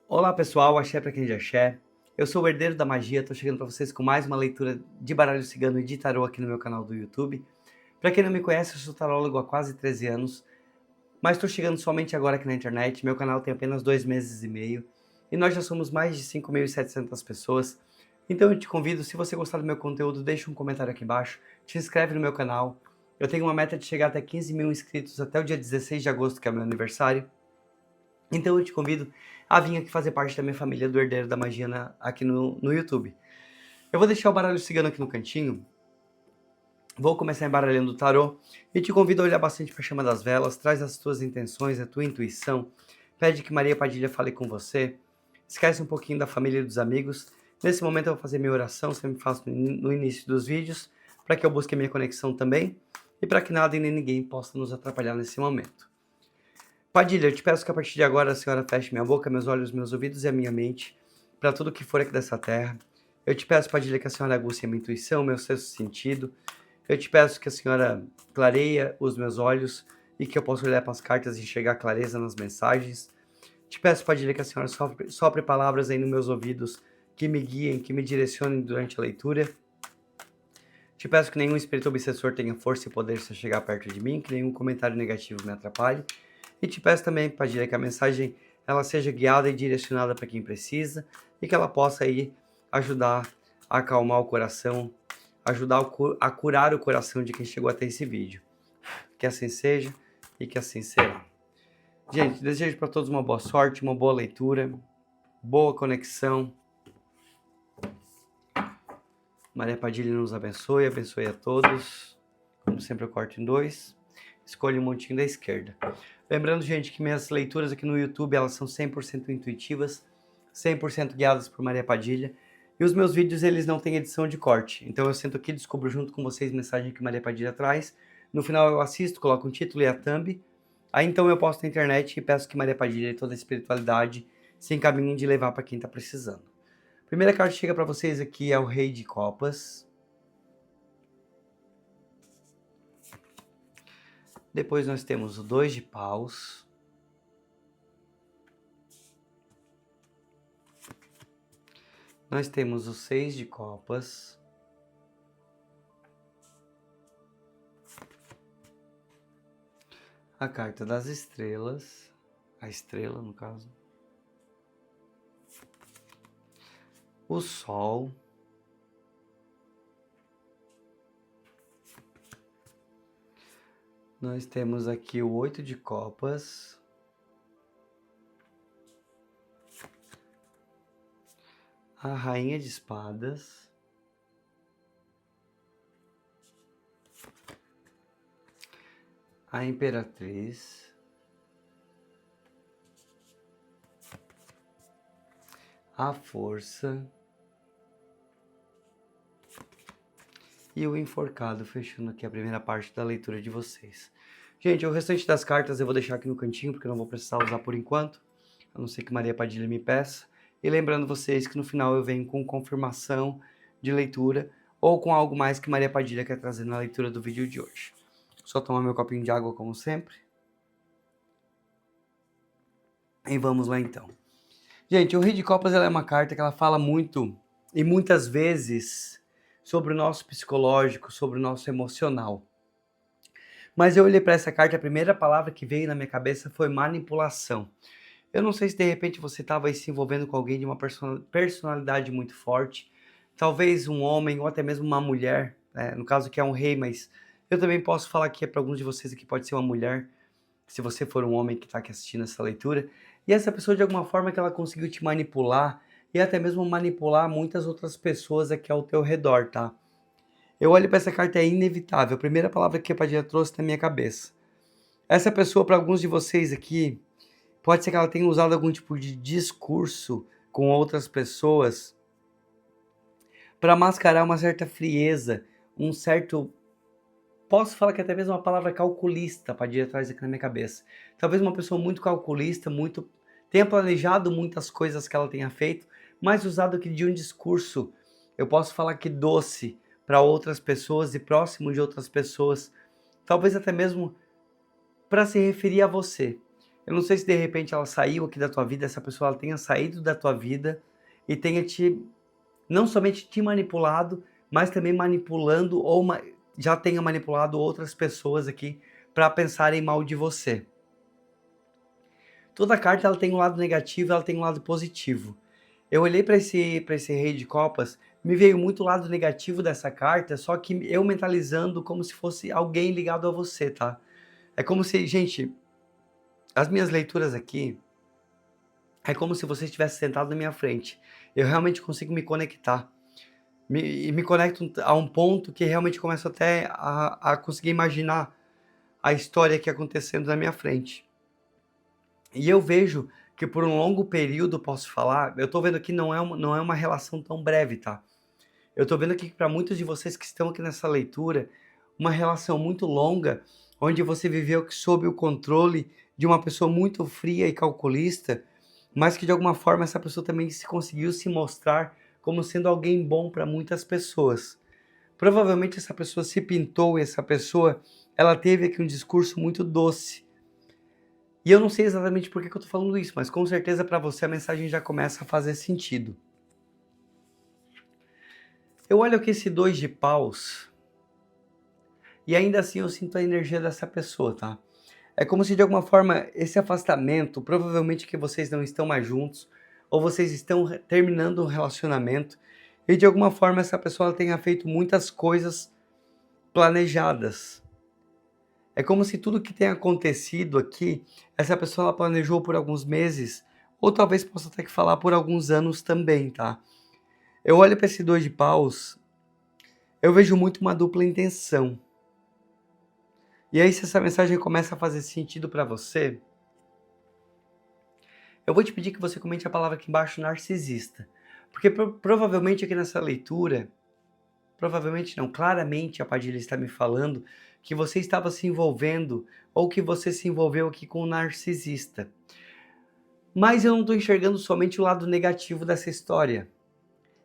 Olá pessoal, axé pra quem de axé. Eu sou o Herdeiro da Magia, tô chegando pra vocês com mais uma leitura de baralho cigano e de tarô aqui no meu canal do YouTube. Pra quem não me conhece, eu sou tarólogo há quase 13 anos, mas tô chegando somente agora aqui na internet. Meu canal tem apenas 2 meses e meio e nós já somos mais de 5.700 pessoas. Então eu te convido, se você gostar do meu conteúdo, deixa um comentário aqui embaixo, te inscreve no meu canal. Eu tenho uma meta de chegar até 15 mil inscritos até o dia 16 de agosto, que é o meu aniversário. Então eu te convido a vir aqui fazer parte da minha família do Herdeiro da Magia aqui no YouTube. Eu vou deixar o baralho cigano aqui no cantinho, vou começar embaralhando o tarô e te convido a olhar bastante para a chama das velas, traz as tuas intenções, a tua intuição, pede que Maria Padilha fale com você, esquece um pouquinho da família e dos amigos. Nesse momento eu vou fazer minha oração, sempre faço no início dos vídeos, para que eu busque a minha conexão também e para que nada e nem ninguém possa nos atrapalhar nesse momento. Padilha, eu te peço que a partir de agora a senhora feche minha boca, meus olhos, meus ouvidos e a minha mente para tudo que for aqui dessa terra. Eu te peço, Padilha, que a senhora aguce a minha intuição, meu sexto sentido. Eu te peço que a senhora clareia os meus olhos e que eu possa olhar para as cartas e enxergar clareza nas mensagens. Te peço, Padilha, que a senhora sopre palavras aí nos meus ouvidos que me guiem, que me direcionem durante a leitura. Te peço que nenhum espírito obsessor tenha força e poder se chegar perto de mim, que nenhum comentário negativo me atrapalhe. E te peço também, Padilha, que a mensagem ela seja guiada e direcionada para quem precisa e que ela possa aí ajudar a acalmar o coração, ajudar a curar o coração de quem chegou até esse vídeo. Que assim seja e que assim será. Gente, desejo para todos uma boa sorte, uma boa leitura, boa conexão. Maria Padilha nos abençoe, abençoe a todos. Como sempre eu corto em 2. Escolha um montinho da esquerda. Lembrando, gente, que minhas leituras aqui no YouTube, elas são 100% intuitivas, 100% guiadas por Maria Padilha. E os meus vídeos, eles não têm edição de corte. Então eu sento aqui, descubro junto com vocês a mensagem que Maria Padilha traz. No final eu assisto, coloco um título e a thumb. Aí então eu posto na internet e peço que Maria Padilha e toda a espiritualidade se encaminhem de levar para quem está precisando. A primeira carta que chega para vocês aqui é o Rei de Copas. Depois nós temos o 2 de Paus. Nós temos o 6 de Copas. A carta das estrelas. A estrela, no caso. O Sol. Nós temos aqui o 8 de Copas. A Rainha de Espadas. A Imperatriz. A Força. E o Enforcado, fechando aqui a primeira parte da leitura de vocês. Gente, o restante das cartas eu vou deixar aqui no cantinho, porque eu não vou precisar usar por enquanto, a não ser que Maria Padilha me peça. E lembrando vocês que no final eu venho com confirmação de leitura, ou com algo mais que Maria Padilha quer trazer na leitura do vídeo de hoje. Só tomar meu copinho de água como sempre. E vamos lá então. Gente, o Rei de Copas ela é uma carta que ela fala muito, e muitas vezes, sobre o nosso psicológico, sobre o nosso emocional. Mas eu olhei para essa carta, a primeira palavra que veio na minha cabeça foi manipulação. Eu não sei se de repente você estava se envolvendo com alguém de uma personalidade muito forte, talvez um homem ou até mesmo uma mulher, né? No caso que é um rei, mas eu também posso falar que para alguns de vocês aqui pode ser uma mulher, se você for um homem que está aqui assistindo essa leitura, e essa pessoa de alguma forma que ela conseguiu te manipular e até mesmo manipular muitas outras pessoas aqui ao teu redor, tá? Eu olho para essa carta, é inevitável, a primeira palavra que a Padilha trouxe na minha cabeça. Essa pessoa, para alguns de vocês aqui, pode ser que ela tenha usado algum tipo de discurso com outras pessoas para mascarar uma certa frieza, um certo... Posso falar que até mesmo uma palavra calculista, Padilha traz aqui na minha cabeça. Talvez uma pessoa muito calculista, tenha planejado muitas coisas que ela tenha feito, mas usado que de um discurso, eu posso falar que doce para outras pessoas e próximo de outras pessoas, talvez até mesmo para se referir a você. Eu não sei se de repente ela saiu aqui da tua vida, essa pessoa ela tenha saído da tua vida e tenha não somente te manipulado, mas também manipulando já tenha manipulado outras pessoas aqui para pensarem mal de você. Toda carta ela tem um lado negativo, ela tem um lado positivo. Eu olhei para esse Rei de Copas, me veio muito o lado negativo dessa carta, só que eu mentalizando como se fosse alguém ligado a você, tá? É como se, gente, as minhas leituras aqui, é como se você estivesse sentado na minha frente. Eu realmente consigo me conectar. E me conecto a um ponto que realmente começo até a conseguir imaginar a história aqui acontecendo na minha frente. E eu vejo que por um longo período, posso falar, eu tô vendo que não é uma relação tão breve, tá? Eu tô vendo aqui que para muitos de vocês que estão aqui nessa leitura, uma relação muito longa, onde você viveu sob o controle de uma pessoa muito fria e calculista, mas que de alguma forma essa pessoa também conseguiu se mostrar como sendo alguém bom para muitas pessoas. Provavelmente essa pessoa se pintou e essa pessoa, ela teve aqui um discurso muito doce. E eu não sei exatamente por que eu tô falando isso, mas com certeza para você a mensagem já começa a fazer sentido. Eu olho aqui esse 2 de paus e ainda assim eu sinto a energia dessa pessoa, tá? É como se de alguma forma esse afastamento, provavelmente que vocês não estão mais juntos, ou vocês estão terminando um relacionamento, e de alguma forma essa pessoa tenha feito muitas coisas planejadas. É como se tudo que tem acontecido aqui, essa pessoa ela planejou por alguns meses, ou talvez possa até que falar por alguns anos também, tá? Eu olho para esse 2 de paus, eu vejo muito uma dupla intenção. E aí, se essa mensagem começa a fazer sentido para você, eu vou te pedir que você comente a palavra aqui embaixo, narcisista. Porque provavelmente aqui nessa leitura, provavelmente não, claramente a Padilha está me falando que você estava se envolvendo ou que você se envolveu aqui com um narcisista. Mas eu não estou enxergando somente o lado negativo dessa história.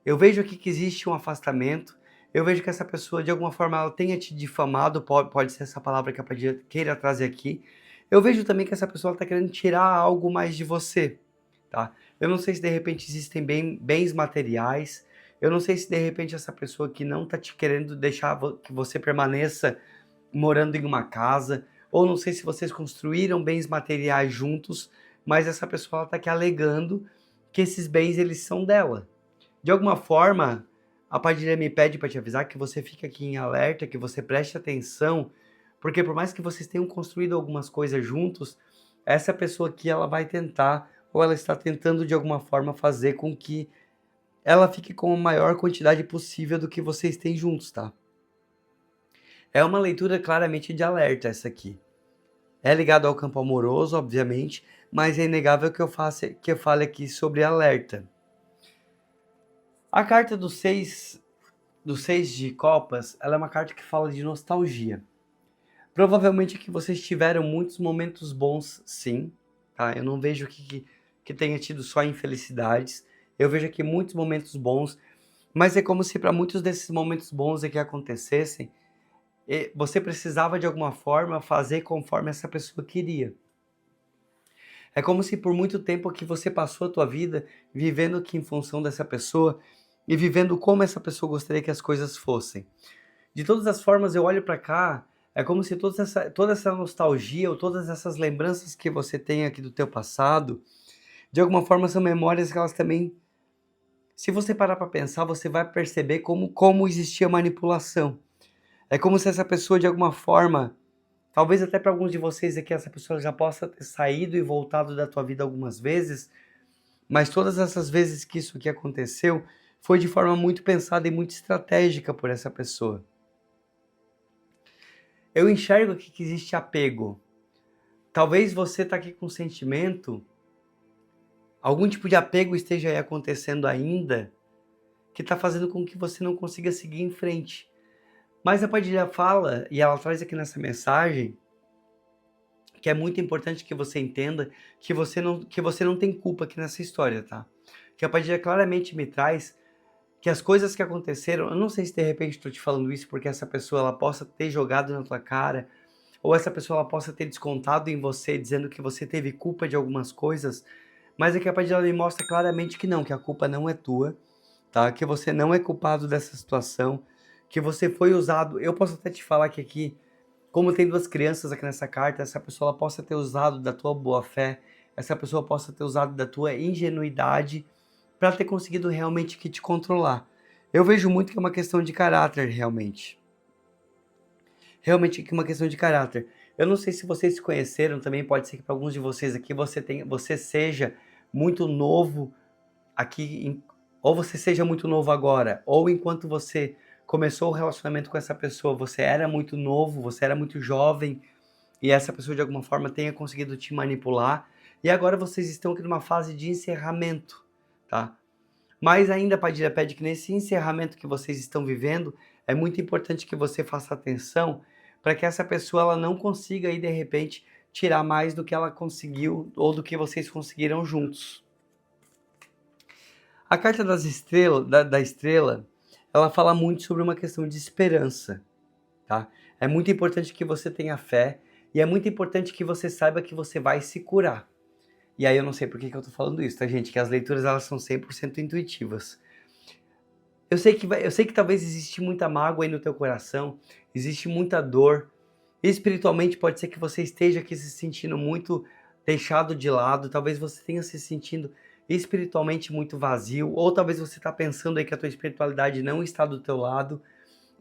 Eu vejo aqui que existe um afastamento, eu vejo que essa pessoa de alguma forma ela tenha te difamado, pode ser essa palavra que a Padilha queira trazer aqui. Eu vejo também que essa pessoa está querendo tirar algo mais de você, tá? Eu não sei se de repente existem bens materiais, eu não sei se de repente essa pessoa que não está te querendo deixar que você permaneça morando em uma casa, ou não sei se vocês construíram bens materiais juntos, mas essa pessoa está aqui alegando que esses bens eles são dela. De alguma forma, a Padilha me pede para te avisar que você fique aqui em alerta, que você preste atenção, porque por mais que vocês tenham construído algumas coisas juntos, essa pessoa aqui ela vai tentar, ou ela está tentando de alguma forma fazer com que ela fique com a maior quantidade possível do que vocês têm juntos, tá? É uma leitura claramente de alerta essa aqui. É ligado ao campo amoroso, obviamente, mas é inegável que eu fale aqui sobre alerta. A carta do seis de copas, ela é uma carta que fala de nostalgia. Provavelmente que vocês tiveram muitos momentos bons, sim, tá? Eu não vejo que tenha tido só infelicidades. Eu vejo aqui muitos momentos bons, mas é como se para muitos desses momentos bons que acontecessem, você precisava de alguma forma fazer conforme essa pessoa queria. É como se por muito tempo que você passou a tua vida vivendo aqui em função dessa pessoa e vivendo como essa pessoa gostaria que as coisas fossem. De todas as formas, eu olho para cá, é como se toda essa nostalgia ou todas essas lembranças que você tem aqui do teu passado, de alguma forma são memórias que elas também, se você parar para pensar, você vai perceber como existia manipulação. É como se essa pessoa, de alguma forma, talvez até para alguns de vocês aqui, essa pessoa já possa ter saído e voltado da tua vida algumas vezes, mas todas essas vezes que isso aqui aconteceu, foi de forma muito pensada e muito estratégica por essa pessoa. Eu enxergo aqui que existe apego. Talvez você está aqui com um sentimento, algum tipo de apego esteja aí acontecendo ainda, que está fazendo com que você não consiga seguir em frente. Mas a Padilha fala, e ela traz aqui nessa mensagem, que é muito importante que você entenda que você não tem culpa aqui nessa história, tá? Que a Padilha claramente me traz que as coisas que aconteceram, eu não sei se de repente estou te falando isso porque essa pessoa ela possa ter jogado na tua cara, ou essa pessoa ela possa ter descontado em você, dizendo que você teve culpa de algumas coisas, mas aqui a Padilha ela me mostra claramente que não, que a culpa não é tua, tá? Que você não é culpado dessa situação, que você foi usado. Eu posso até te falar que aqui, como tem duas crianças aqui nessa carta, essa pessoa ela possa ter usado da tua boa fé, essa pessoa possa ter usado da tua ingenuidade para ter conseguido realmente que te controlar. Eu vejo muito que é uma questão de caráter, realmente. Realmente que é uma questão de caráter. Eu não sei se vocês se conheceram, também pode ser que para alguns de vocês aqui você seja muito novo aqui, ou você seja muito novo agora, ou enquanto você começou o relacionamento com essa pessoa, você era muito novo, você era muito jovem, e essa pessoa de alguma forma tenha conseguido te manipular, e agora vocês estão aqui numa fase de encerramento, tá? Mas ainda, Padilha, pede que nesse encerramento que vocês estão vivendo, é muito importante que você faça atenção para que essa pessoa ela não consiga aí de repente tirar mais do que ela conseguiu ou do que vocês conseguiram juntos. A carta das estrelas, da estrela, ela fala muito sobre uma questão de esperança, tá? É muito importante que você tenha fé e é muito importante que você saiba que você vai se curar. E aí eu não sei por que eu tô falando isso, tá, gente? Que as leituras elas são 100% intuitivas. Eu sei que talvez existe muita mágoa aí no teu coração, existe muita dor. Espiritualmente pode ser que você esteja aqui se sentindo muito deixado de lado, talvez você tenha se sentindo espiritualmente muito vazio, ou talvez você está pensando aí que a tua espiritualidade não está do teu lado,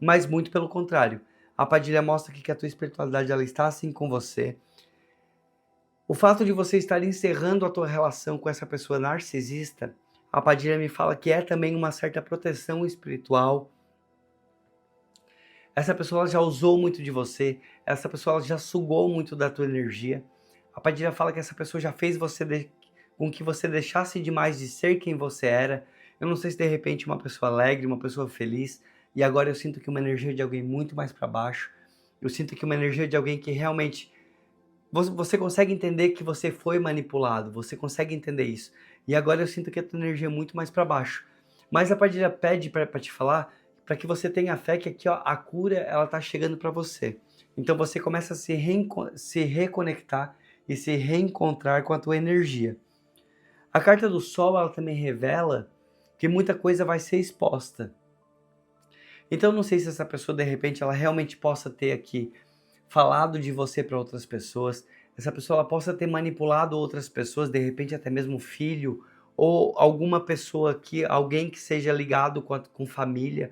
mas muito pelo contrário. A Padilha mostra aqui que a tua espiritualidade ela está assim com você. O fato de você estar encerrando a tua relação com essa pessoa narcisista, a Padilha me fala que é também uma certa proteção espiritual. Essa pessoa ela já usou muito de você, essa pessoa ela já sugou muito da tua energia. A Padilha fala que essa pessoa já fez com que você deixasse demais de ser quem você era. Eu não sei se de repente uma pessoa alegre, uma pessoa feliz, e agora eu sinto que uma energia de alguém muito mais para baixo. Eu sinto que uma energia de alguém que realmente você consegue entender que você foi manipulado, você consegue entender isso. E agora eu sinto que a tua energia é muito mais para baixo. Mas a Padilha pede para te falar para que você tenha fé que aqui ó, a cura ela tá chegando para você. Então você começa a se reconectar e se reencontrar com a tua energia. A carta do Sol ela também revela que muita coisa vai ser exposta. Então não sei se essa pessoa de repente ela realmente possa ter aqui falado de você para outras pessoas, essa pessoa ela possa ter manipulado outras pessoas, de repente até mesmo filho ou alguma pessoa que alguém que seja ligado com família,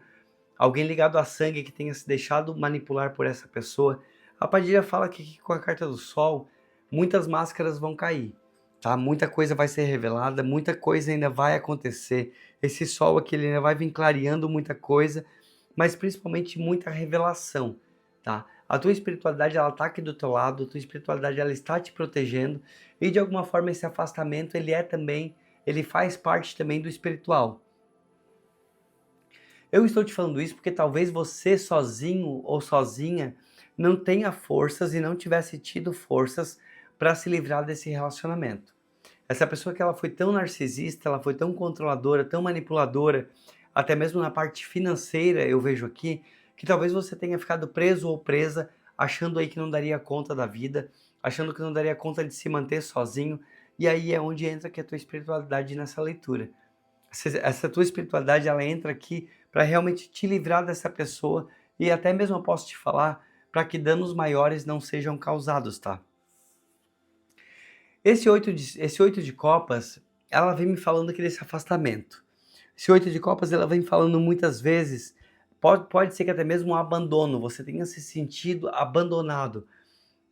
alguém ligado a sangue que tenha se deixado manipular por essa pessoa. A Padilha fala que com a carta do Sol, muitas máscaras vão cair, tá? Muita coisa vai ser revelada, muita coisa ainda vai acontecer. Esse Sol aqui ele ainda vai vir clareando muita coisa, mas principalmente muita revelação, tá? A tua espiritualidade ela tá aqui do teu lado, a tua espiritualidade ela está te protegendo e de alguma forma esse afastamento ele faz parte também do espiritual. Eu estou te falando isso porque talvez você sozinho ou sozinha não tenha forças e não tivesse tido forças para se livrar desse relacionamento. Essa pessoa que ela foi tão narcisista, ela foi tão controladora, tão manipuladora, até mesmo na parte financeira eu vejo aqui, que talvez você tenha ficado preso ou presa, achando aí que não daria conta da vida, achando que não daria conta de se manter sozinho, e aí é onde entra que a tua espiritualidade nessa leitura. Essa tua espiritualidade, ela entra aqui para realmente te livrar dessa pessoa e até mesmo eu posso te falar para que danos maiores não sejam causados, tá? Esse oito de copas, ela vem me falando aqui desse afastamento. Esse oito de copas, ela vem falando muitas vezes, pode ser que até mesmo um abandono, você tenha se sentido abandonado.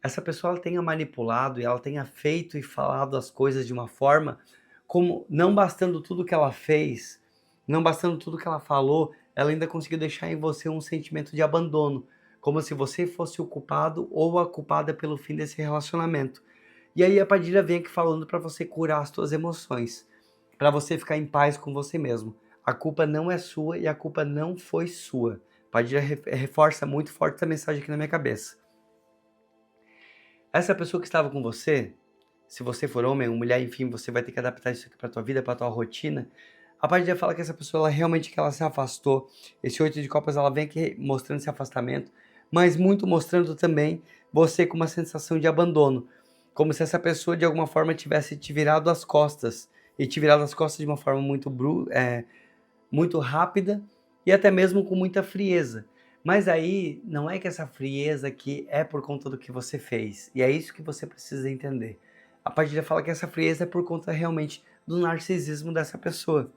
Essa pessoa ela tenha manipulado e ela tenha feito e falado as coisas de uma forma como não bastando tudo que ela fez, não bastando tudo que ela falou, ela ainda conseguiu deixar em você um sentimento de abandono, como se você fosse o culpado ou a culpada pelo fim desse relacionamento. E aí a Padilha vem aqui falando para você curar as suas emoções, para você ficar em paz com você mesmo. A culpa não é sua e a culpa não foi sua. Padilha reforça muito forte essa mensagem aqui na minha cabeça. Essa pessoa que estava com você, se você for homem ou mulher, enfim, você vai ter que adaptar isso aqui para tua vida, para tua rotina. A Padilha fala que essa pessoa, ela realmente que ela se afastou. Esse oito de copas, ela vem aqui mostrando esse afastamento, mas muito mostrando também você com uma sensação de abandono, como se essa pessoa de alguma forma tivesse te virado as costas, e te virado as costas de uma forma muito rápida e até mesmo com muita frieza. Mas aí não é que essa frieza aqui é por conta do que você fez, e é isso que você precisa entender. A Padilha fala que essa frieza é por conta realmente do narcisismo dessa pessoa.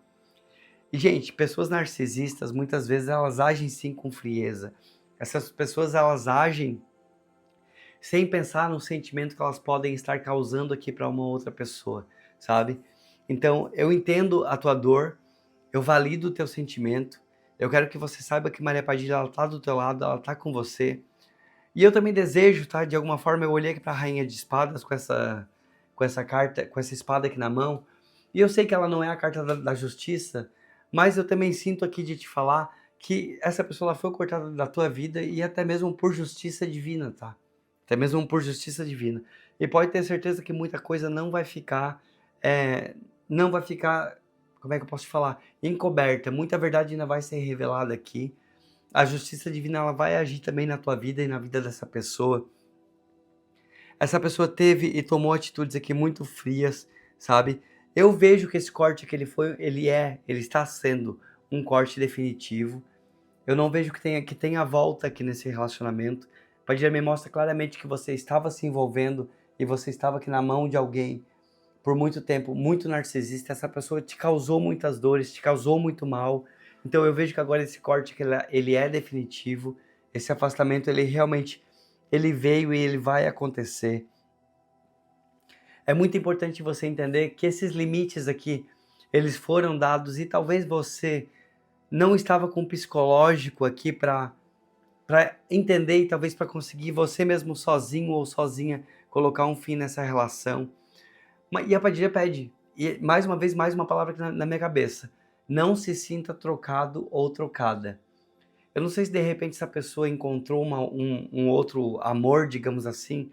E, gente, pessoas narcisistas, muitas vezes elas agem sim com frieza. Essas pessoas, elas agem sem pensar no sentimento que elas podem estar causando aqui para uma outra pessoa, sabe? Então, eu entendo a tua dor, eu valido o teu sentimento, eu quero que você saiba que Maria Padilha, ela tá do teu lado, ela tá com você. E eu também desejo, tá? De alguma forma, eu olhei aqui para a Rainha de Espadas com essa carta, com essa espada aqui na mão, e eu sei que ela não é a carta da justiça, mas eu também sinto aqui de te falar que essa pessoa ela foi cortada da tua vida e até mesmo por justiça divina, tá? Até mesmo por justiça divina. E pode ter certeza que muita coisa é, não vai ficar, como é que eu posso te falar? Encoberta. Muita verdade ainda vai ser revelada aqui. A justiça divina ela vai agir também na tua vida e na vida dessa pessoa. Essa pessoa teve e tomou atitudes aqui muito frias, sabe? Eu vejo que esse corte que ele está sendo um corte definitivo. Eu não vejo que tenha volta aqui nesse relacionamento. Padilha me mostra claramente que você estava se envolvendo e você estava aqui na mão de alguém por muito tempo, muito narcisista. Essa pessoa te causou muitas dores, te causou muito mal. Então eu vejo que agora esse corte que ele é definitivo. Esse afastamento ele realmente ele veio e ele vai acontecer. É muito importante você entender que esses limites aqui, eles foram dados e talvez você não estava com o psicológico aqui para entender e talvez para conseguir você mesmo sozinho ou sozinha colocar um fim nessa relação. E a Padilha pede, e mais uma vez, mais uma palavra aqui na minha cabeça, não se sinta trocado ou trocada. Eu não sei se de repente essa pessoa encontrou um outro amor, digamos assim.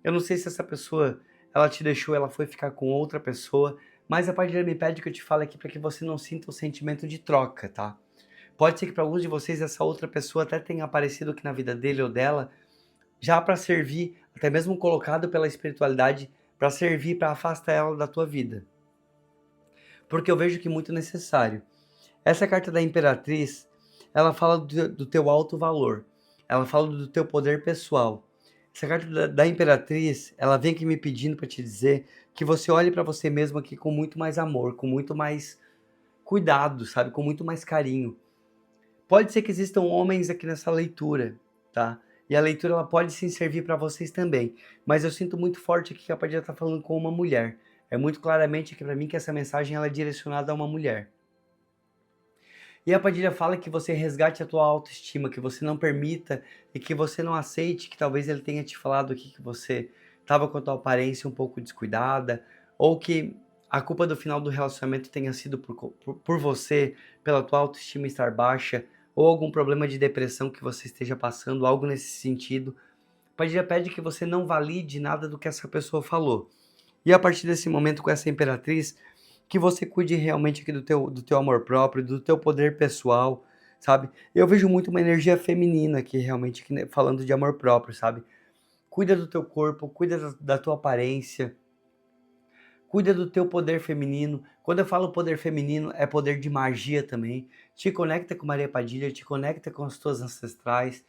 Eu não sei se essa pessoa, ela te deixou, ela foi ficar com outra pessoa, mas a Padilha me pede que eu te fale aqui para que você não sinta o sentimento de troca, tá? Pode ser que para alguns de vocês essa outra pessoa até tenha aparecido aqui na vida dele ou dela, já para servir, até mesmo colocado pela espiritualidade, para servir, para afastar ela da tua vida. Porque eu vejo que é muito necessário. Essa carta da Imperatriz, ela fala do teu alto valor, ela fala do teu poder pessoal. Essa carta da Imperatriz, ela vem aqui me pedindo para te dizer que você olhe para você mesmo aqui com muito mais amor, com muito mais cuidado, sabe? Com muito mais carinho. Pode ser que existam homens aqui nessa leitura, tá? E a leitura ela pode sim servir para vocês também, mas eu sinto muito forte aqui que a Padilha está falando com uma mulher. É muito claramente aqui para mim que essa mensagem ela é direcionada a uma mulher. E a Padilha fala que você resgate a tua autoestima, que você não permita e que você não aceite que talvez ele tenha te falado aqui que você estava com a tua aparência um pouco descuidada, ou que a culpa do final do relacionamento tenha sido por você, pela tua autoestima estar baixa, ou algum problema de depressão que você esteja passando, algo nesse sentido. A Padilha pede que você não valide nada do que essa pessoa falou. E a partir desse momento com essa Imperatriz, que você cuide realmente aqui do teu amor próprio, do teu poder pessoal, sabe? Eu vejo muito uma energia feminina aqui, realmente, aqui, né, falando de amor próprio, sabe? Cuida do teu corpo, cuida da tua aparência, cuida do teu poder feminino. Quando eu falo poder feminino, é poder de magia também. Te conecta com Maria Padilha, te conecta com as tuas ancestrais,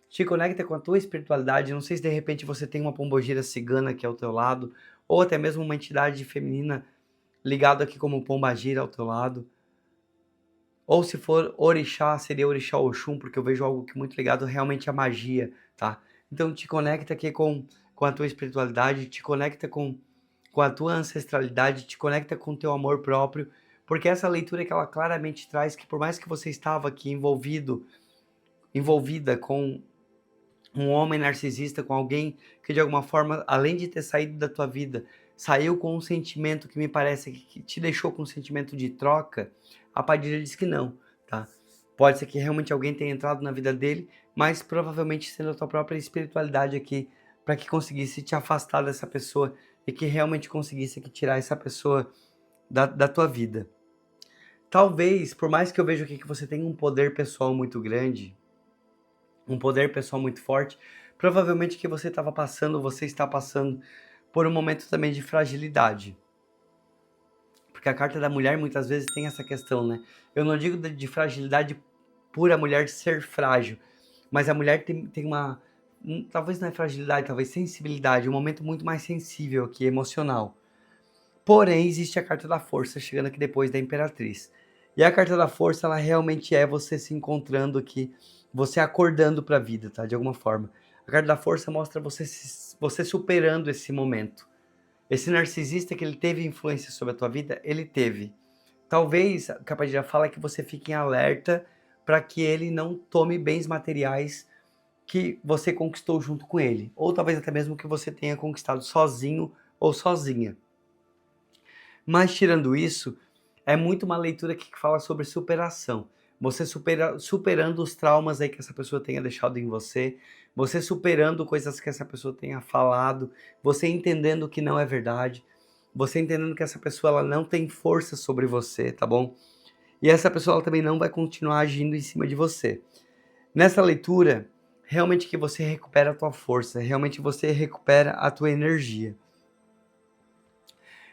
te conecta com a tua espiritualidade. Não sei se de repente você tem uma pombogira cigana aqui ao teu lado, ou até mesmo uma entidade feminina ligado aqui como Pombagira ao teu lado. Ou se for orixá, seria orixá Oxum, porque eu vejo algo que é muito ligado realmente à magia, tá? Então te conecta aqui com a tua espiritualidade, te conecta com a tua ancestralidade, te conecta com o teu amor próprio, porque essa leitura que ela claramente traz que por mais que você estava aqui envolvida com um homem narcisista, com alguém que de alguma forma, além de ter saído da tua vida, saiu com um sentimento que me parece que te deixou com um sentimento de troca, a Padilha diz que não, tá? Pode ser que realmente alguém tenha entrado na vida dele, mas provavelmente sendo a tua própria espiritualidade aqui, para que conseguisse te afastar dessa pessoa e que realmente conseguisse aqui tirar essa pessoa da tua vida. Talvez, por mais que eu veja aqui que você tenha um poder pessoal muito grande, um poder pessoal muito forte. Provavelmente que você estava passando, você está passando por um momento também de fragilidade. Porque a carta da mulher muitas vezes tem essa questão, né? Eu não digo de fragilidade por a mulher ser frágil, mas a mulher tem uma, talvez não é fragilidade, talvez sensibilidade, um momento muito mais sensível aqui, emocional. Porém, existe a carta da força chegando aqui depois da imperatriz. E a carta da força, ela realmente é você se encontrando aqui, você acordando para a vida, tá? De alguma forma. A carta da força mostra você superando esse momento. Esse narcisista que ele teve influência sobre a tua vida, ele teve. Talvez, o que a Padilha fala é que você fique em alerta para que ele não tome bens materiais que você conquistou junto com ele. Ou talvez até mesmo que você tenha conquistado sozinho ou sozinha. Mas tirando isso, é muito uma leitura que fala sobre superação. Você superando os traumas aí que essa pessoa tenha deixado em você, você superando coisas que essa pessoa tenha falado, você entendendo que não é verdade, você entendendo que essa pessoa ela não tem força sobre você, tá bom? E essa pessoa ela também não vai continuar agindo em cima de você. Nessa leitura, realmente que você recupera a tua força, realmente você recupera a tua energia.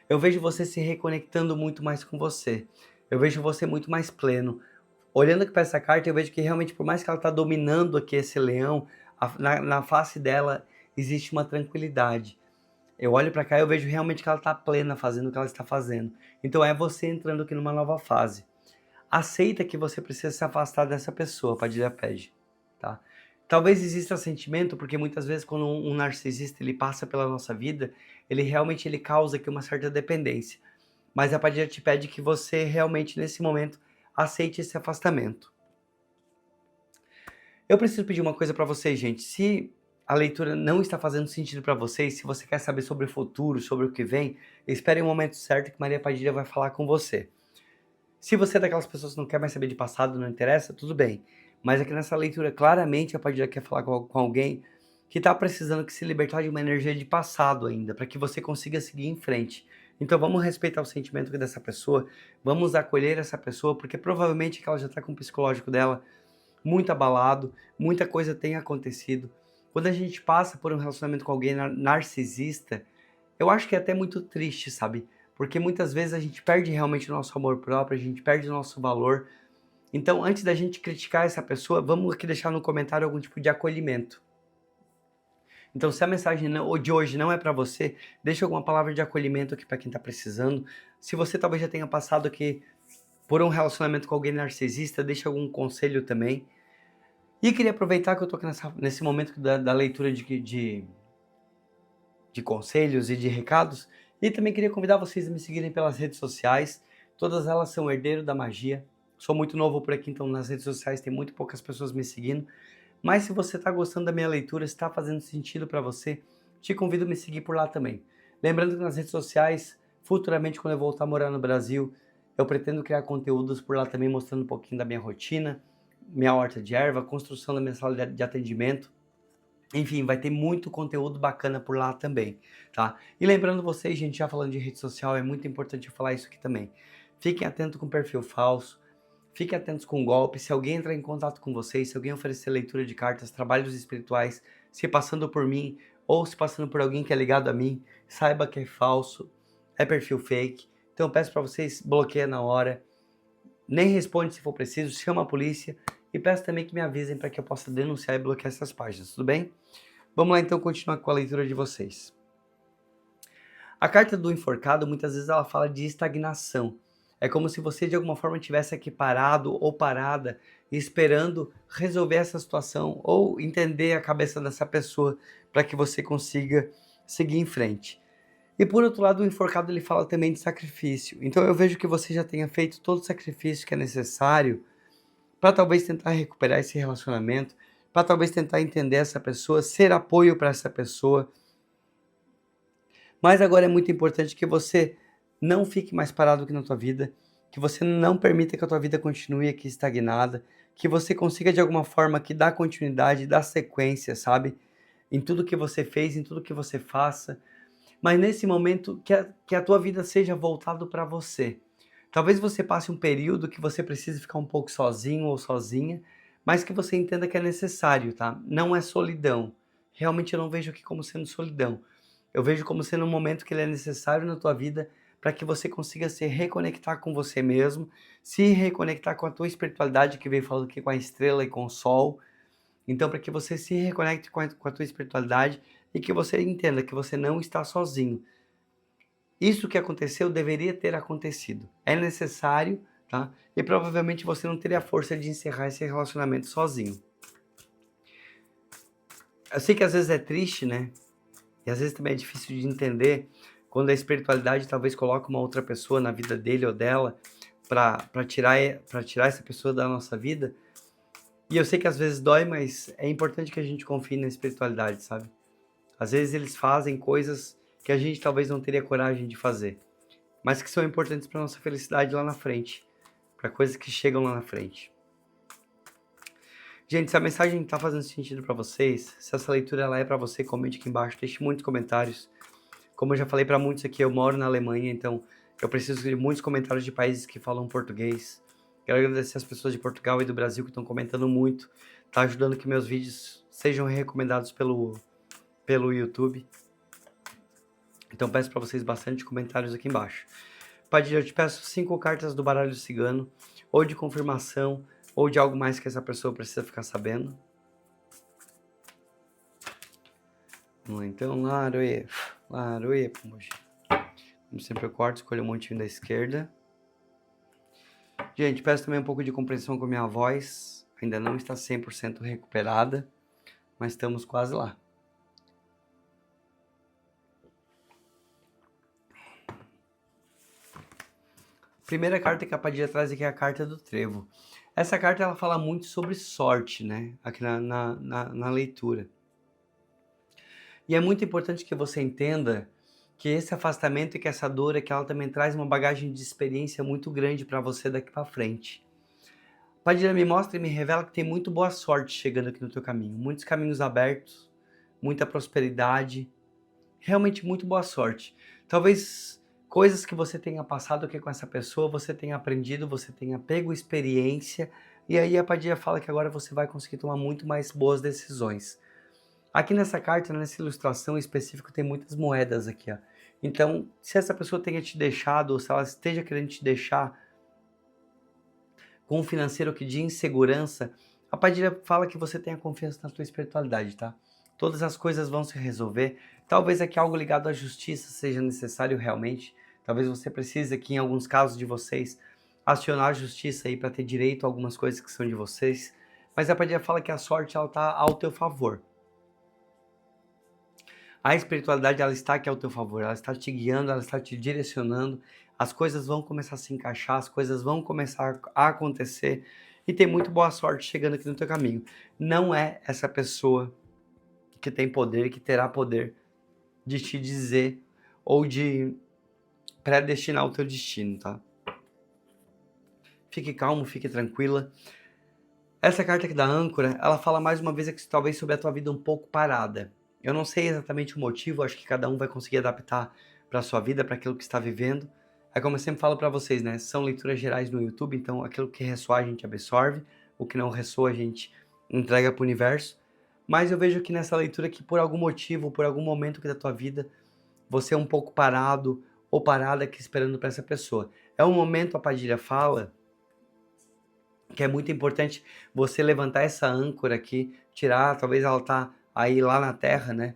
Eu vejo você se reconectando muito mais com você. Eu vejo você muito mais pleno. Olhando aqui para essa carta, eu vejo que realmente, por mais que ela está dominando aqui esse leão, na face dela existe uma tranquilidade. Eu olho para cá e eu vejo realmente que ela está plena fazendo o que ela está fazendo. Então é você entrando aqui numa nova fase. Aceita que você precisa se afastar dessa pessoa, Padilha pede, tá? Talvez exista sentimento, porque muitas vezes quando um narcisista ele passa pela nossa vida, ele realmente ele causa aqui uma certa dependência. Mas a Padilha te pede que você realmente nesse momento aceite esse afastamento. Eu preciso pedir uma coisa para vocês, gente. Se a leitura não está fazendo sentido para vocês, se você quer saber sobre o futuro, sobre o que vem, espere o momento certo que Maria Padilha vai falar com você. Se você é daquelas pessoas que não quer mais saber de passado, não interessa, tudo bem. Mas aqui nessa leitura, claramente a Padilha quer falar com alguém que está precisando que se libertar de uma energia de passado ainda, para que você consiga seguir em frente. Então vamos respeitar o sentimento dessa pessoa, vamos acolher essa pessoa, porque provavelmente que ela já está com o psicológico dela muito abalado, muita coisa tem acontecido. Quando a gente passa por um relacionamento com alguém narcisista, eu acho que é até muito triste, sabe? Porque muitas vezes a gente perde realmente o nosso amor próprio, a gente perde o nosso valor. Então, antes da gente criticar essa pessoa, vamos aqui deixar no comentário algum tipo de acolhimento. Então, se a mensagem de hoje não é para você, deixa alguma palavra de acolhimento aqui para quem está precisando. Se você talvez já tenha passado aqui por um relacionamento com alguém narcisista, deixa algum conselho também. E queria aproveitar que eu estou aqui nesse momento da leitura de conselhos e de recados. E também queria convidar vocês a me seguirem pelas redes sociais. Todas elas são Herdeiro da Magia. Sou muito novo por aqui, então nas redes sociais tem muito poucas pessoas me seguindo. Mas se você está gostando da minha leitura, se está fazendo sentido para você, te convido a me seguir por lá também. Lembrando que nas redes sociais, futuramente quando eu voltar a morar no Brasil, eu pretendo criar conteúdos por lá também, mostrando um pouquinho da minha rotina, minha horta de erva, construção da minha sala de atendimento. Enfim, vai ter muito conteúdo bacana por lá também, tá? E lembrando vocês, gente, já falando de rede social, é muito importante eu falar isso aqui também. Fiquem atentos com perfil falso, fiquem atentos com golpe. Se alguém entrar em contato com vocês, se alguém oferecer leitura de cartas, trabalhos espirituais, se passando por mim ou se passando por alguém que é ligado a mim, saiba que é falso, é perfil fake. Então eu peço para vocês, bloqueia na hora, nem responde se for preciso, chama a polícia e peço também que me avisem para que eu possa denunciar e bloquear essas páginas, tudo bem? Vamos lá então continuar com a leitura de vocês. A carta do enforcado muitas vezes ela fala de estagnação. É como se você de alguma forma tivesse aqui parado ou parada esperando resolver essa situação ou entender a cabeça dessa pessoa para que você consiga seguir em frente. E por outro lado, o enforcado ele fala também de sacrifício. Então eu vejo que você já tenha feito todo o sacrifício que é necessário para talvez tentar recuperar esse relacionamento, para talvez tentar entender essa pessoa, ser apoio para essa pessoa. Mas agora é muito importante que você não fique mais parado aqui na tua vida, que você não permita que a tua vida continue aqui estagnada, que você consiga de alguma forma aqui dar continuidade, dar sequência, sabe? Em tudo que você fez, em tudo que você faça. Mas nesse momento que a tua vida seja voltado para você. Talvez você passe um período que você precise ficar um pouco sozinho ou sozinha, mas que você entenda que é necessário, tá? Não é solidão. Realmente eu não vejo aqui como sendo solidão. Eu vejo como sendo um momento que ele é necessário na tua vida para que você consiga se reconectar com você mesmo, se reconectar com a tua espiritualidade que veio falando aqui com a estrela e com o sol. Então, para que você se reconecte com a tua espiritualidade e que você entenda que você não está sozinho. Isso que aconteceu deveria ter acontecido. É necessário, tá? E provavelmente você não teria a força de encerrar esse relacionamento sozinho. Eu sei que às vezes é triste, né? E às vezes também é difícil de entender quando a espiritualidade talvez coloque uma outra pessoa na vida dele ou dela para tirar essa pessoa da nossa vida. E eu sei que às vezes dói, mas é importante que a gente confie na espiritualidade, sabe? Às vezes eles fazem coisas que a gente talvez não teria coragem de fazer, mas que são importantes para nossa felicidade lá na frente, para coisas que chegam lá na frente. Gente, se a mensagem está fazendo sentido para vocês, se essa leitura ela é para você, comente aqui embaixo, deixe muitos comentários. Como eu já falei para muitos aqui, eu moro na Alemanha, então eu preciso de muitos comentários de países que falam português. Quero agradecer as pessoas de Portugal e do Brasil que estão comentando muito, tá ajudando que meus vídeos sejam recomendados pelo YouTube. Então peço para vocês bastante comentários aqui embaixo. Padilha, eu te peço 5 cartas do baralho cigano, ou de confirmação, ou de algo mais que essa pessoa precisa ficar sabendo. Vamos lá, então, Laroe, Pomoji. Como sempre eu corto, escolho um montinho da esquerda. Gente, peço também um pouco de compreensão com a minha voz. Ainda não está 100% recuperada, mas estamos quase lá. Primeira carta que a Padilha traz aqui é a carta do trevo. Essa carta ela fala muito sobre sorte, né? Aqui na leitura. E é muito importante que você entenda que esse afastamento e que essa dor é que ela também traz uma bagagem de experiência muito grande para você daqui para frente. Padilha me mostra e me revela que tem muito boa sorte chegando aqui no teu caminho. Muitos caminhos abertos, muita prosperidade, realmente muito boa sorte. Talvez coisas que você tenha passado aqui com essa pessoa, você tenha aprendido, você tenha pego experiência, e aí a Padilha fala que agora você vai conseguir tomar muito mais boas decisões. Aqui nessa carta, nessa ilustração específica, tem muitas moedas aqui, ó. Então, se essa pessoa tenha te deixado, ou se ela esteja querendo te deixar com um financeiro que de insegurança, a Padilha fala que você tenha confiança na tua espiritualidade, tá? Todas as coisas vão se resolver. Talvez aqui algo ligado à justiça seja necessário realmente. Talvez você precise aqui, em alguns casos de vocês, acionar a justiça aí para ter direito a algumas coisas que são de vocês. Mas a Padilha fala que a sorte ela tá ao teu favor. A espiritualidade ela está aqui ao teu favor, ela está te guiando, ela está te direcionando, as coisas vão começar a se encaixar, as coisas vão começar a acontecer e tem muito boa sorte chegando aqui no teu caminho. Não é essa pessoa que tem poder, que terá poder de te dizer ou de predestinar o teu destino, tá? Fique calmo, fique tranquila. Essa carta aqui da âncora, ela fala mais uma vez aqui, talvez sobre a tua vida um pouco parada. Eu não sei exatamente o motivo, acho que cada um vai conseguir adaptar para a sua vida, para aquilo que está vivendo. É como eu sempre falo para vocês, né? São leituras gerais no YouTube, então aquilo que ressoar a gente absorve, o que não ressoa a gente entrega para o universo. Mas eu vejo aqui nessa leitura que por algum motivo, por algum momento da tua vida, você é um pouco parado ou parada aqui esperando para essa pessoa. É um momento, a Padilha fala, que é muito importante você levantar essa âncora aqui, tirar, talvez ela tá aí lá na terra, né?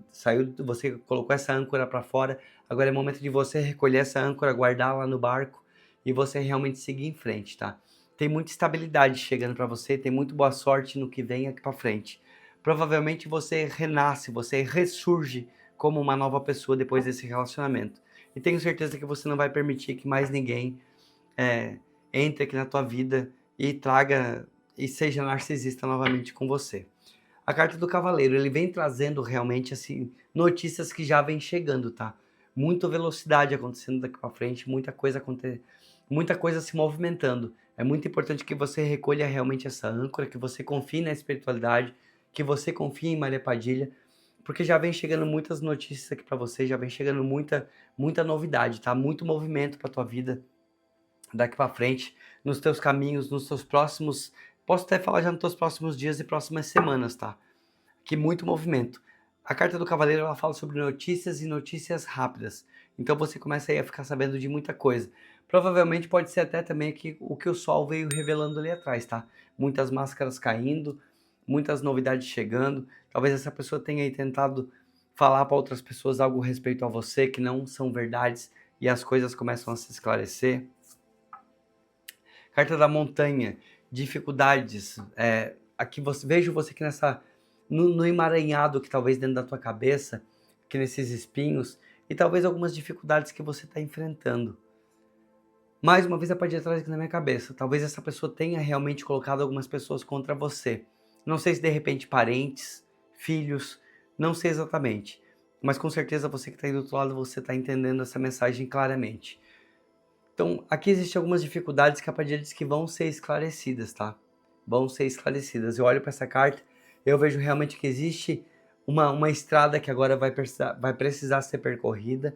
Saiu, você colocou essa âncora para fora, agora é momento de você recolher essa âncora, guardar lá no barco e você realmente seguir em frente, tá? Tem muita estabilidade chegando para você, tem muito boa sorte no que vem aqui para frente. Provavelmente você renasce, você ressurge como uma nova pessoa depois desse relacionamento. E tenho certeza que você não vai permitir que mais ninguém entre aqui na tua vida e traga e seja narcisista novamente com você. A carta do cavaleiro, ele vem trazendo realmente assim notícias que já vem chegando, tá? Muita velocidade acontecendo daqui para frente, muita coisa se movimentando. É muito importante que você recolha realmente essa âncora, que você confie na espiritualidade, que você confie em Maria Padilha, porque já vem chegando muitas notícias aqui para você, já vem chegando muita novidade, tá? Muito movimento para tua vida daqui para frente, nos teus caminhos, nos teus próximos Posso até falar já nos teus próximos dias e próximas semanas, tá? Que muito movimento. A carta do cavaleiro, ela fala sobre notícias e notícias rápidas. Então você começa aí a ficar sabendo de muita coisa. Provavelmente pode ser até também o que o sol veio revelando ali atrás, tá? Muitas máscaras caindo, muitas novidades chegando. Talvez essa pessoa tenha aí tentado falar para outras pessoas algo a respeito a você que não são verdades e as coisas começam a se esclarecer. Carta da montanha, dificuldades. Aqui vejo você aqui no emaranhado que talvez dentro da tua cabeça, que nesses espinhos, e talvez algumas dificuldades que você está enfrentando. Mais uma vez a parte de trás aqui na minha cabeça, talvez essa pessoa tenha realmente colocado algumas pessoas contra você. Não sei se de repente parentes, filhos, não sei exatamente. Mas com certeza você que está aí do outro lado, você está entendendo essa mensagem claramente. Então, aqui existem algumas dificuldades que a Padilha diz que vão ser esclarecidas, tá? Vão ser esclarecidas. Eu olho para essa carta, eu vejo realmente que existe uma estrada que agora vai precisar ser percorrida.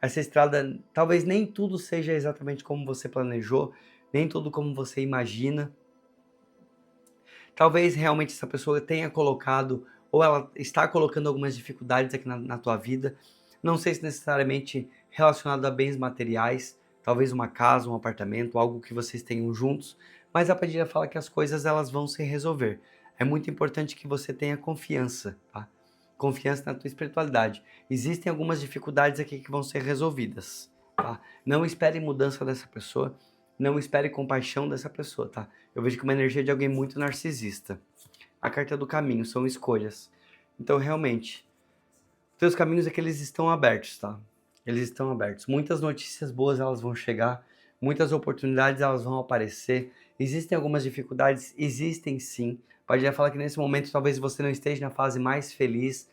Essa estrada, talvez nem tudo seja exatamente como você planejou, nem tudo como você imagina. Talvez realmente essa pessoa tenha colocado, ou ela está colocando algumas dificuldades aqui na tua vida. Não sei se necessariamente relacionado a bens materiais, talvez uma casa, um apartamento, algo que vocês tenham juntos, mas a Padilha fala que as coisas elas vão se resolver. É muito importante que você tenha confiança, tá? Confiança na tua espiritualidade. Existem algumas dificuldades aqui que vão ser resolvidas, tá? Não espere mudança dessa pessoa, não espere compaixão dessa pessoa, tá? Eu vejo que uma energia de alguém muito narcisista. A carta do caminho são escolhas. Então, realmente, teus caminhos é que eles estão abertos, tá? Eles estão abertos. Muitas notícias boas elas vão chegar, muitas oportunidades elas vão aparecer. Existem algumas dificuldades? Existem sim. Pode falar que nesse momento talvez você não esteja na fase mais feliz,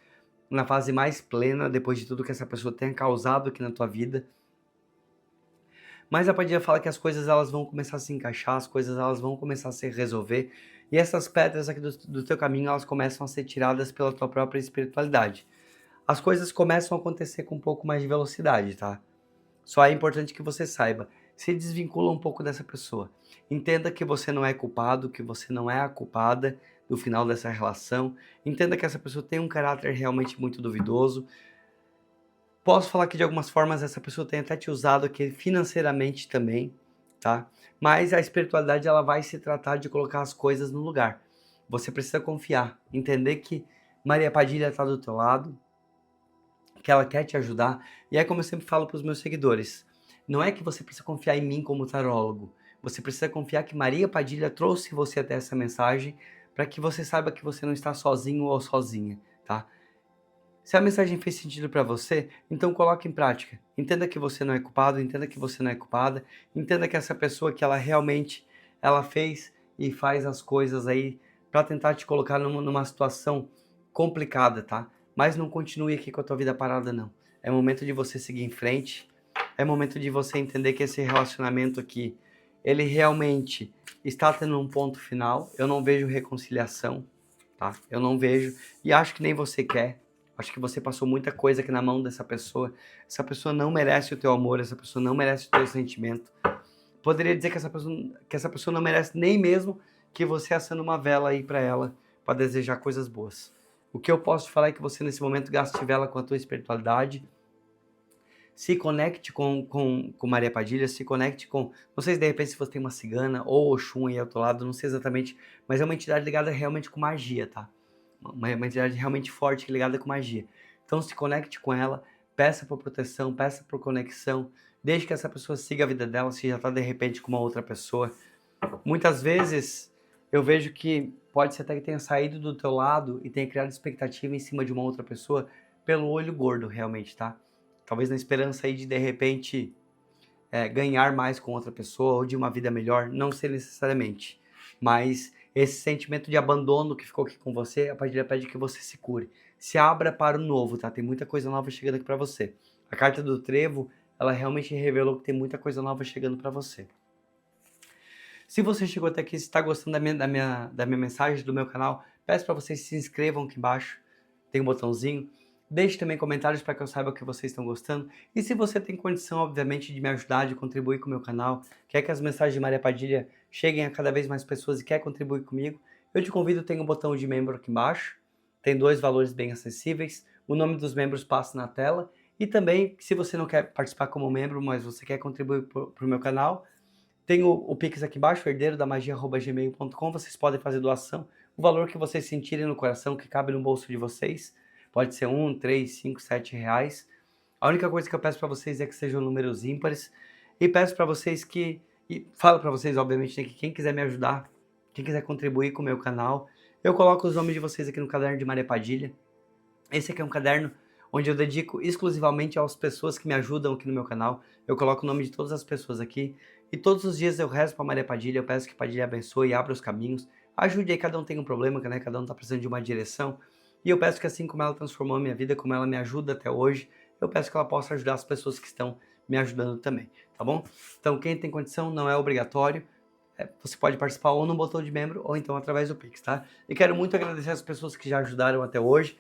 na fase mais plena, depois de tudo que essa pessoa tenha causado aqui na tua vida. Mas a Padilha fala que as coisas elas vão começar a se encaixar, as coisas elas vão começar a se resolver. E essas pedras aqui do teu caminho, elas começam a ser tiradas pela tua própria espiritualidade. As coisas começam a acontecer com um pouco mais de velocidade, tá? Só é importante que você saiba, se desvincula um pouco dessa pessoa. Entenda que você não é culpado, que você não é a culpada do final dessa relação. Entenda que essa pessoa tem um caráter realmente muito duvidoso. Posso falar que de algumas formas essa pessoa tem até te usado aqui financeiramente também, tá? Mas a espiritualidade ela vai se tratar de colocar as coisas no lugar. Você precisa confiar, entender que Maria Padilha está do teu lado, que ela quer te ajudar. E é como eu sempre falo para os meus seguidores, não é que você precisa confiar em mim como tarólogo, você precisa confiar que Maria Padilha trouxe você até essa mensagem para que você saiba que você não está sozinho ou sozinha, tá? Se a mensagem fez sentido para você, então coloque em prática. Entenda que você não é culpado, entenda que você não é culpada, entenda que essa pessoa que ela realmente ela fez e faz as coisas aí para tentar te colocar numa situação complicada, tá? Mas não continue aqui com a tua vida parada, não. É momento de você seguir em frente, é momento de você entender que esse relacionamento aqui, ele realmente está tendo um ponto final. Eu não vejo reconciliação, tá? Eu não vejo, e acho que nem você quer. Acho que você passou muita coisa aqui na mão dessa pessoa. Essa pessoa não merece o teu amor, essa pessoa não merece o teu sentimento. Poderia dizer que essa pessoa não merece nem mesmo que você acenda uma vela aí para ela, para desejar coisas boas. O que eu posso te falar é que você nesse momento gaste vela com a tua espiritualidade, se conecte com Maria Padilha, se conecte com... Não sei se de repente se você tem uma cigana ou Oxum aí ao teu lado, não sei exatamente, mas é uma entidade ligada realmente com magia, tá? Uma entidade realmente forte ligada com magia. Então se conecte com ela, peça por proteção, peça por conexão, desde que essa pessoa siga a vida dela, se já está de repente com uma outra pessoa. Muitas vezes eu vejo que pode ser até que tenha saído do teu lado e tenha criado expectativa em cima de uma outra pessoa pelo olho gordo realmente, tá? Talvez na esperança aí de repente ganhar mais com outra pessoa ou de uma vida melhor, não sei necessariamente, mas esse sentimento de abandono que ficou aqui com você, a Padilha pede que você se cure, se abra para o novo, tá? Tem muita coisa nova chegando aqui para você. A carta do trevo, ela realmente revelou que tem muita coisa nova chegando para você. Se você chegou até aqui, se está gostando da minha mensagem, do meu canal, peço para vocês se inscrevam aqui embaixo, tem um botãozinho. Deixe também comentários para que eu saiba que vocês estão gostando. E se você tem condição, obviamente, de me ajudar, de contribuir com o meu canal, quer que as mensagens de Maria Padilha cheguem a cada vez mais pessoas e quer contribuir comigo, eu te convido, tem um botão de membro aqui embaixo, tem 2 valores bem acessíveis, o nome dos membros passa na tela, e também, se você não quer participar como membro, mas você quer contribuir para o meu canal, tem o Pix aqui embaixo, herdeiro-da-magia@gmail.com, vocês podem fazer doação, o valor que vocês sentirem no coração, que cabe no bolso de vocês, pode ser 1, 3, 5, 7 reais. A única coisa que eu peço para vocês é que sejam números ímpares, e peço para vocês e falo para vocês, obviamente, né, que quem quiser me ajudar, quem quiser contribuir com o meu canal, eu coloco os nomes de vocês aqui no caderno de Maria Padilha. Esse aqui é um caderno onde eu dedico exclusivamente às pessoas que me ajudam aqui no meu canal. Eu coloco o nome de todas as pessoas aqui. E todos os dias eu rezo para Maria Padilha, eu peço que Padilha abençoe e abra os caminhos. Ajude aí, cada um tem um problema, né? Cada um está precisando de uma direção. E eu peço que assim como ela transformou a minha vida, como ela me ajuda até hoje, eu peço que ela possa ajudar as pessoas que estão me ajudando também, tá bom? Então quem tem condição, não é obrigatório. Você pode participar ou no botão de membro ou então através do Pix, tá? E quero muito agradecer as pessoas que já ajudaram até hoje.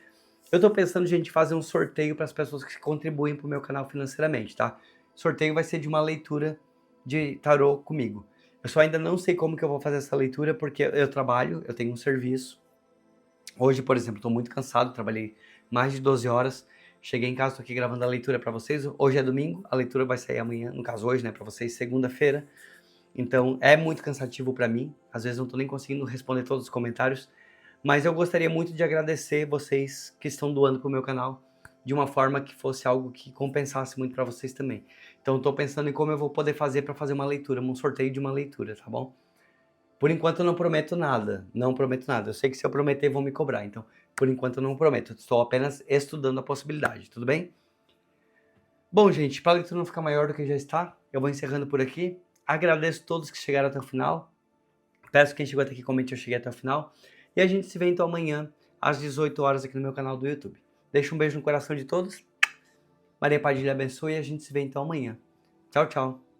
Eu tô pensando, gente, em fazer um sorteio para as pessoas que contribuem para o meu canal financeiramente, tá? O sorteio vai ser de uma leitura de tarô comigo. Eu só ainda não sei como que eu vou fazer essa leitura, porque eu trabalho, eu tenho um serviço. Hoje, por exemplo, estou muito cansado, trabalhei mais de 12 horas. Cheguei em casa, estou aqui gravando a leitura para vocês. Hoje é domingo, a leitura vai sair amanhã, no caso hoje, né, para vocês, segunda-feira. Então, é muito cansativo para mim. Às vezes não estou nem conseguindo responder todos os comentários. Mas eu gostaria muito de agradecer vocês que estão doando para o meu canal de uma forma que fosse algo que compensasse muito para vocês também. Então estou pensando em como eu vou poder fazer para fazer uma leitura, um sorteio de uma leitura, tá bom? Por enquanto eu não prometo nada, não prometo nada. Eu sei que se eu prometer vão me cobrar, então por enquanto eu não prometo. Estou apenas estudando a possibilidade, tudo bem? Bom, gente, para a leitura não ficar maior do que já está, eu vou encerrando por aqui. Agradeço a todos que chegaram até o final. Peço que quem chegou até aqui comente eu cheguei até o final. E a gente se vê então amanhã, às 18 horas, aqui no meu canal do YouTube. Deixa um beijo no coração de todos. Maria Padilha abençoe e a gente se vê então amanhã. Tchau, tchau.